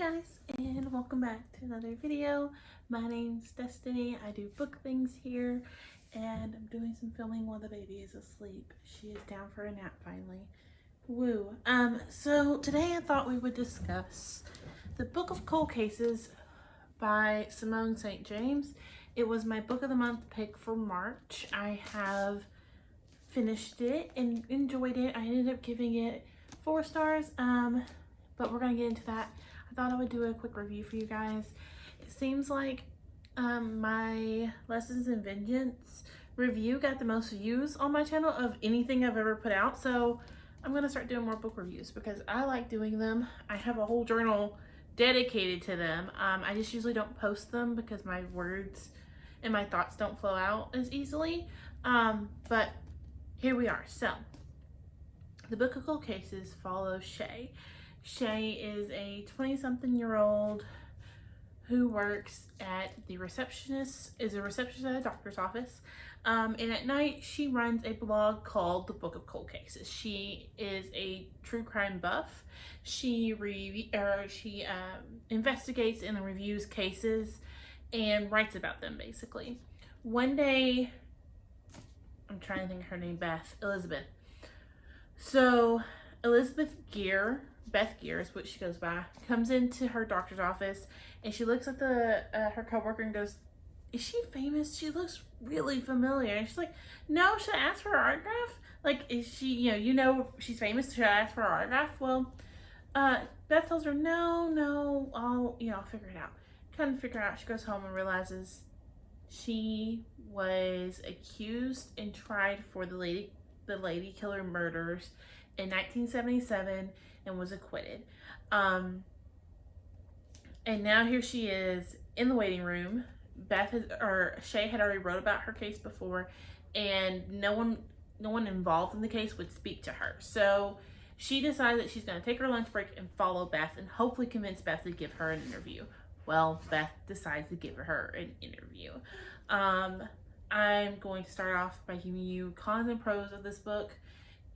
guys, and welcome back to another video. My name's Destiny. I do book things here, and I'm doing some filming while the baby is asleep. She is down for a nap finally. Woo. So today I thought we would discuss the Book of Cold Cases by Simone St. James. It was my book of the month pick for March. I have finished it and enjoyed it. I ended up giving it 4 stars, but we're gonna get into that. I thought I would do a quick review for you guys. It seems like my Lessons in Vengeance review got the most views on my channel of anything I've ever put out, so I'm gonna start doing more book reviews because I like doing them. I have a whole journal dedicated to them. I just usually don't post them because my words and my thoughts don't flow out as easily, but here we are. So the Book of Cold Cases follows Shay. Shay is a 20-something-year-old who works at a receptionist at a doctor's office. And at night, she runs a blog called The Book of Cold Cases. She is a true crime buff. She investigates and reviews cases and writes about them, basically. One day, I'm trying to think of her name, Elizabeth. So Beth Gear is what she goes by, comes into her doctor's office and she looks at her coworker and goes, "Is she famous? She looks really familiar." And she's like, "No, should I ask for her autograph? Like, is she, you know she's famous, should I ask for her autograph?" Well, Beth tells her, no, I'll figure it out. Couldn't figure it out. She goes home and realizes she was accused and tried for the lady killer murders in 1977 and was acquitted. And now here she is in the waiting room. Shay had already wrote about her case before, and no one involved in the case would speak to her. So she decides that she's going to take her lunch break and follow Beth and hopefully convince Beth to give her an interview. Well, Beth decides to give her an interview. I'm going to start off by giving you cons and pros of this book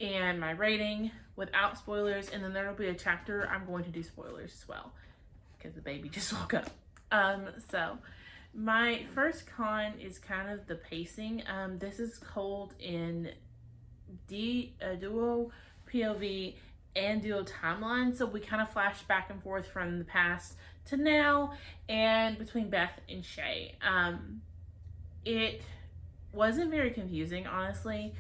and my rating without spoilers, and then there will be a chapter I'm going to do spoilers as well because the baby just woke up. So my first con is kind of the pacing. This is told in duo POV and duo timeline, so we kind of flash back and forth from the past to now and between Beth and Shay. It wasn't very confusing, honestly,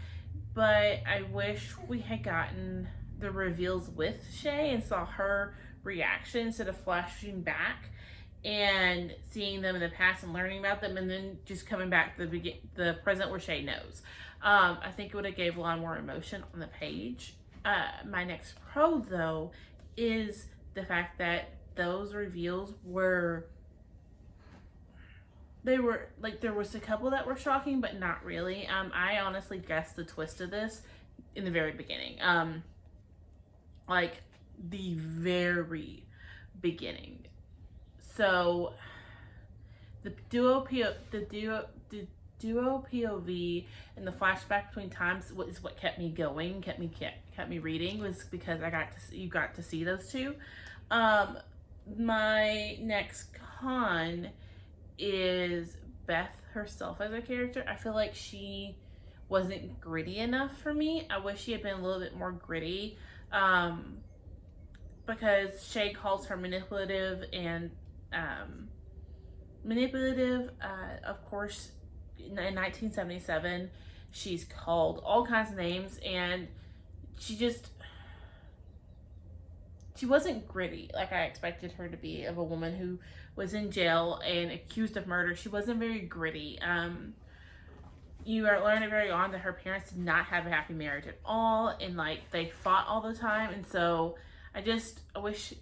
but I wish we had gotten the reveals with Shay and saw her reaction instead of flashing back and seeing them in the past and learning about them and then just coming back to the present where Shay knows. I think it would have gave a lot more emotion on the page. My next pro, though, is the fact that those reveals there was a couple that were shocking, but not really. I honestly guessed the twist of this in the very beginning. Like the very beginning. So the duo POV and the flashback between times is what kept me going, kept me reading, was because you got to see those two. My next con is Beth herself as a character. I feel like she wasn't gritty enough for me. I wish she had been a little bit more gritty, because Shay calls her manipulative. Of course, in 1977, she's called all kinds of names, and she wasn't gritty like I expected her to be, of a woman who was in jail and accused of murder. She wasn't very gritty. You are learning very on that her parents did not have a happy marriage at all, and like they fought all the time. And so I wish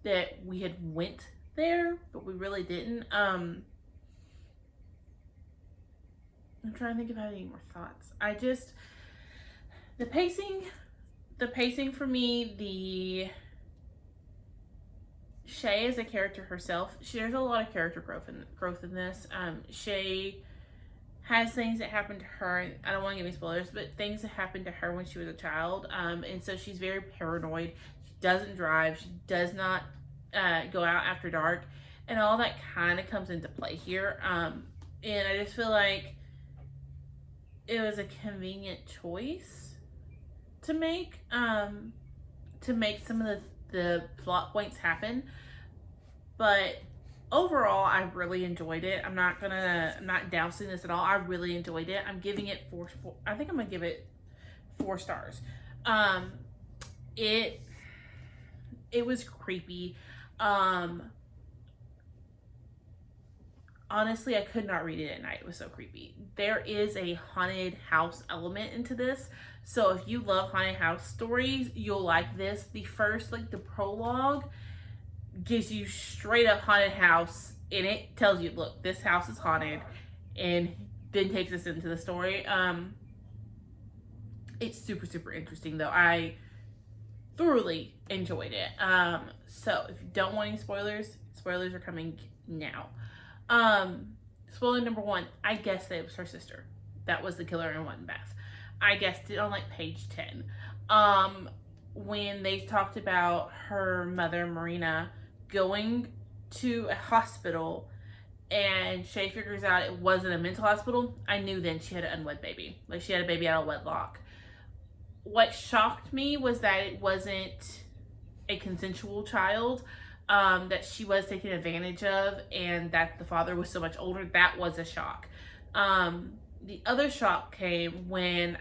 that we had went there, but we really didn't. I'm trying to think if I have any more thoughts. The pacing for me, Shay as a character herself, there's a lot of character growth in this. Shay has things that happened to her, and I don't want to give any spoilers, but things that happened to her when she was a child. And so she's very paranoid. She doesn't drive. She does not go out after dark, and all that kind of comes into play here. And I just feel like it was a convenient choice to make some of the plot points happen. But overall, I really enjoyed it. I'm not dousing this at all. I really enjoyed it. I'm giving it I think I'm gonna give it 4 stars. It was creepy. Honestly, I could not read it at night. It was so creepy. There is a haunted house element into this. So if you love haunted house stories, you'll like this. The first, the prologue gives you straight up haunted house, and it tells you, look, this house is haunted, and then takes us into the story. It's super, super interesting, though. I thoroughly enjoyed it. So if you don't want any spoilers are coming now. Spoiler number 1, I guessed that it was her sister that was the killer and wasn't Beth. I guessed it on page 10. When they talked about her mother, Marina, going to a hospital and Shay figures out it wasn't a mental hospital, I knew then she had an unwed baby. She had a baby out of wedlock. What shocked me was that it wasn't a consensual child, that she was taken advantage of, and that the father was so much older. That was a shock. The other shock came when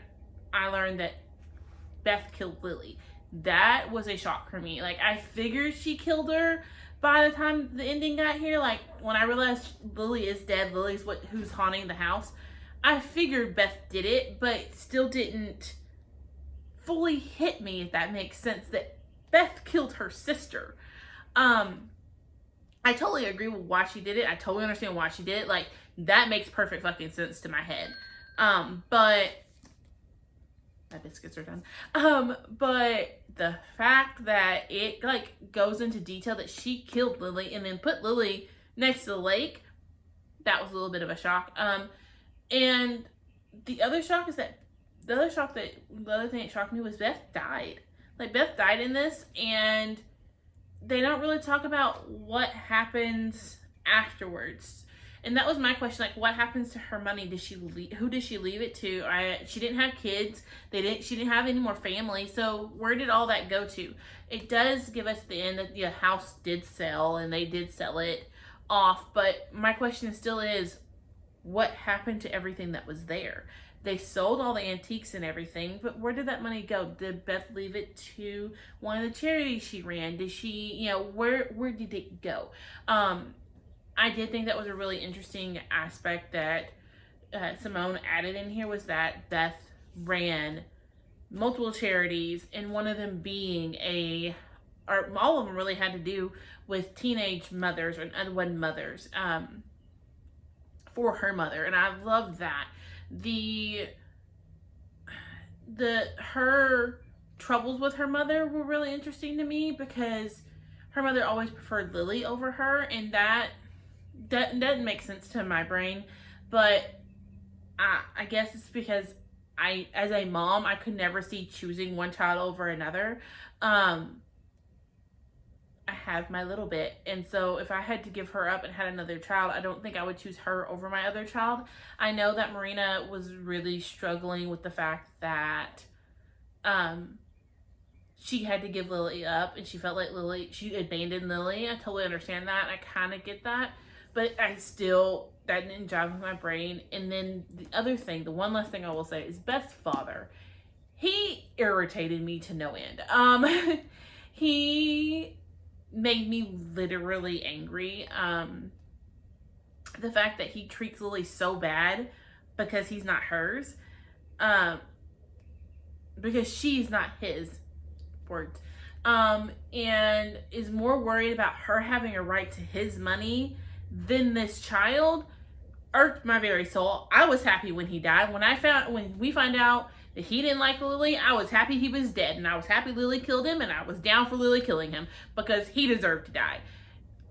I learned that Beth killed Lily. That was a shock for me. I figured she killed her by the time the ending got here. When I realized Lily is dead, Lily's who's haunting the house, I figured Beth did it, but it still didn't fully hit me, if that makes sense, that Beth killed her sister. I totally agree with why she did it. I totally understand why she did it. That makes perfect fucking sense to my head. But my biscuits are done. But the fact that it goes into detail that she killed Lily and then put Lily next to the lake, that was a little bit of a shock. And the other thing that shocked me was Beth died. Beth died in this, and they don't really talk about what happens afterwards. And that was my question, what happens to her money? Who does she leave it to? She didn't have kids. She didn't have any more family. So where did all that go to? It does give us the end that the house did sell, and they did sell it off. But my question still is, what happened to everything that was there? They sold all the antiques and everything, but where did that money go? Did Beth leave it to one of the charities she ran? Did she, where did it go? I did think that was a really interesting aspect that Simone added in here, was that Beth ran multiple charities, and one of them being all of them really had to do with teenage mothers or unwed mothers, for her mother. And I love that. Her troubles with her mother were really interesting to me, because her mother always preferred Lily over her, and that doesn't make sense to my brain. But I guess it's because as a mom, I could never see choosing one child over another. I have my little bit, and so if I had to give her up and had another child, I don't think I would choose her over my other child. I know that Marina was really struggling with the fact that she had to give Lily up, and she felt like she abandoned Lily. I totally understand that. I kind of get that, but that didn't jive with my brain. And then the one last thing I will say is Beth's father. He irritated me to no end. He made me literally angry. The fact that he treats Lily so bad because he's not hers, because she's not his, words, and is more worried about her having a right to his money than this child, irked my very soul. I was happy when he died. When we find out that he didn't like Lily, I was happy he was dead, and I was happy Lily killed him, and I was down for Lily killing him, because he deserved to die.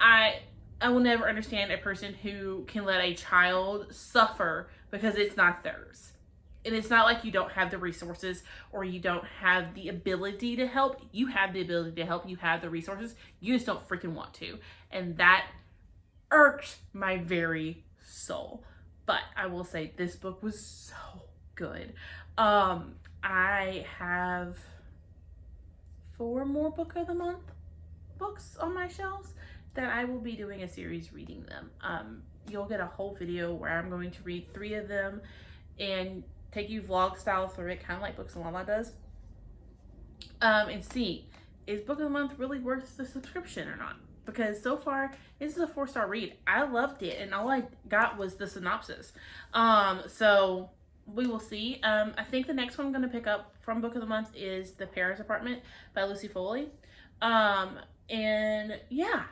I will never understand a person who can let a child suffer because it's not theirs. And it's not like you don't have the resources or you don't have the ability to help. You have the ability to help. You have the resources. You just don't freaking want to. And that irked my very soul. But I will say this book was so good. I have 4 more Book of the Month books on my shelves that I will be doing a series reading them. You'll get a whole video where I'm going to read 3 of them and take you vlog style through it, kind of like Books and Lala does, and see, is Book of the Month really worth the subscription or not? Because so far, this is a 4-star read. I loved it, and all I got was the synopsis. So we will see. I think the next one I'm going to pick up from Book of the Month is The Paris Apartment by Lucy Foley. And yeah,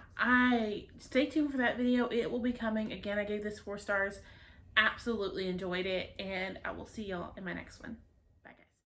stay tuned for that video. It will be coming. Again, I gave this 4 stars. Absolutely enjoyed it, and I will see y'all in my next one.